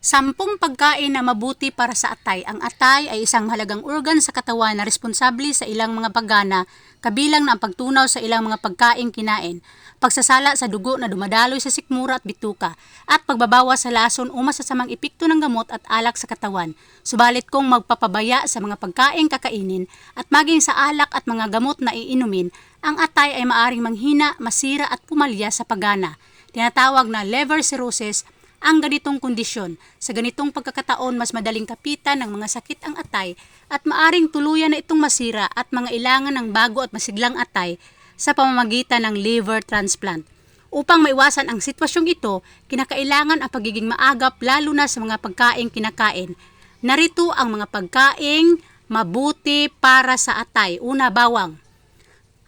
Sampung pagkain na mabuti para sa atay. Ang atay ay isang mahalagang organ sa katawan na responsable sa ilang mga paggana, kabilang na ang pagtunaw sa ilang mga pagkaing kinain, pagsasala sa dugo na dumadaloy sa sikmura at bituka, at pagbabawas sa lason o masasamang epekto ng gamot at alak sa katawan. Subalit kung magpapabaya sa mga pagkaing kakainin at maging sa alak at mga gamot na iinumin, ang atay ay maaring manghina, masira at pumalya sa paggana. Tinatawag na liver cirrhosis ang ganitong kondisyon. Sa ganitong pagkakataon, mas madaling kapitan ng mga sakit ang atay at maaring tuluyan na itong masira at mga ilangan ng bago at masiglang atay sa pamamagitan ng liver transplant. Upang maiwasan ang sitwasyong ito, kinakailangan ang pagiging maagap lalo na sa mga pagkaing kinakain. Narito ang mga pagkaing mabuti para sa atay. Una, bawang.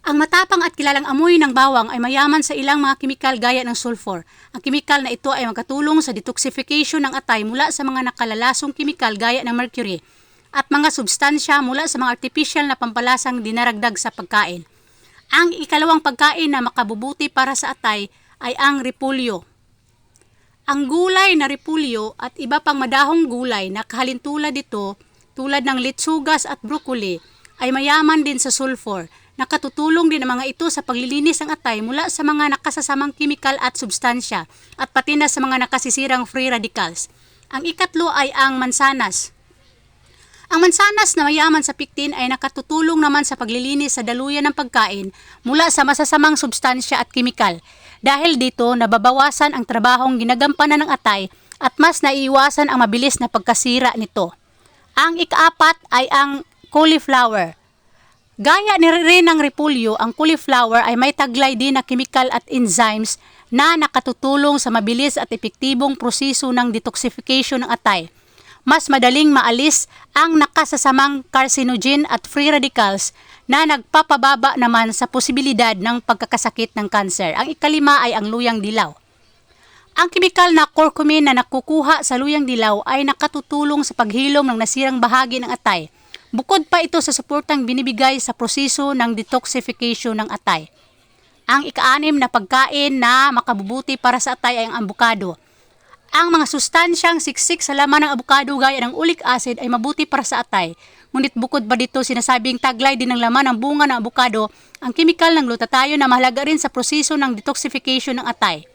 Ang matapang at kilalang amoy ng bawang ay mayaman sa ilang mga kemikal gaya ng sulfur. Ang kemikal na ito ay makatulong sa detoxification ng atay mula sa mga nakalalasong kemikal gaya ng mercury at mga substansya mula sa mga artificial na pampalasang dinaragdag sa pagkain. Ang ikalawang pagkain na makabubuti para sa atay ay ang repolyo. Ang gulay na repolyo at iba pang madahong gulay na kahalintulad dito tulad ng litsugas at broccoli ay mayaman din sa sulfur. Nakatutulong din ang mga ito sa paglilinis ng atay mula sa mga nakasasamang kemikal at substansya at pati na sa mga nakasisirang free radicals. Ang ikatlo ay ang mansanas. Ang mansanas na mayaman sa pectin ay nakatutulong naman sa paglilinis sa daluyan ng pagkain mula sa masasamang substansya at kemikal. Dahil dito, nababawasan ang trabahong ginagampanan ng atay at mas naiiwasan ang mabilis na pagkasira nito. Ang ikaapat ay ang cauliflower. Gaya ni rin ng repolyo, ang cauliflower ay may taglay din na chemical at enzymes na nakatutulong sa mabilis at epektibong proseso ng detoxification ng atay. Mas madaling maalis ang nakasasamang carcinogen at free radicals na nagpapababa naman sa posibilidad ng pagkakasakit ng kanser. Ang ikalima ay ang luyang dilaw. Ang kemikal na curcumin na nakukuha sa luyang dilaw ay nakatutulong sa paghilom ng nasirang bahagi ng atay. Bukod pa ito sa suportang binibigay sa proseso ng detoxification ng atay. Ang ika-anim na pagkain na makabubuti para sa atay ay ang avocado. Ang mga sustansyang siksik sa laman ng avocado gaya ng uric acid ay mabuti para sa atay. Ngunit bukod pa dito, sinasabing taglay din ng laman ng bunga ng avocado ang kemikal ng glutathione na mahalaga rin sa proseso ng detoxification ng atay.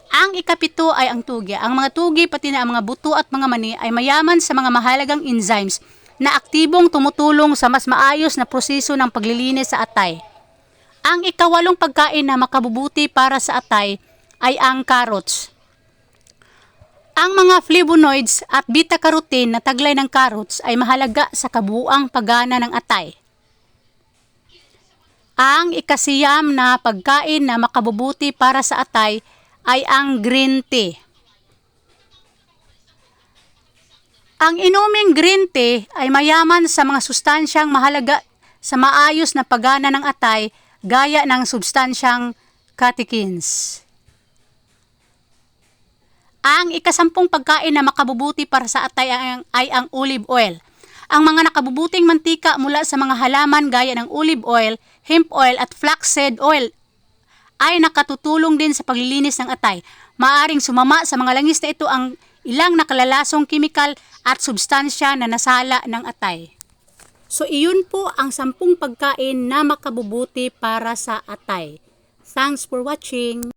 Ang ikapito ay ang tugi. Ang mga tugi pati na ang mga buto at mga mani ay mayaman sa mga mahalagang enzymes na aktibong tumutulong sa mas maayos na proseso ng paglilinis sa atay. Ang ikawalong pagkain na makabubuti para sa atay ay ang carrots. Ang mga flavonoids at beta-carotene na taglay ng carrots ay mahalaga sa kabuuang paggana ng atay. Ang ikasiyam na pagkain na makabubuti para sa atay ay ang green tea. Ang inuming green tea ay mayaman sa mga sustansyang mahalaga sa maayos na paggana ng atay gaya ng substansyang catechins. Ang ikasampung pagkain na makabubuti para sa atay ay ang olive oil. Ang mga nakabubuting mantika mula sa mga halaman gaya ng olive oil, hemp oil at flaxseed oil ay nakatutulong din sa paglilinis ng atay. Maaring sumama sa mga langis na ito ang ilang nakalalasong kemikal at substansya na nasala ng atay. So iyon po ang 10 pagkain na makabubuti para sa atay. Thanks for watching!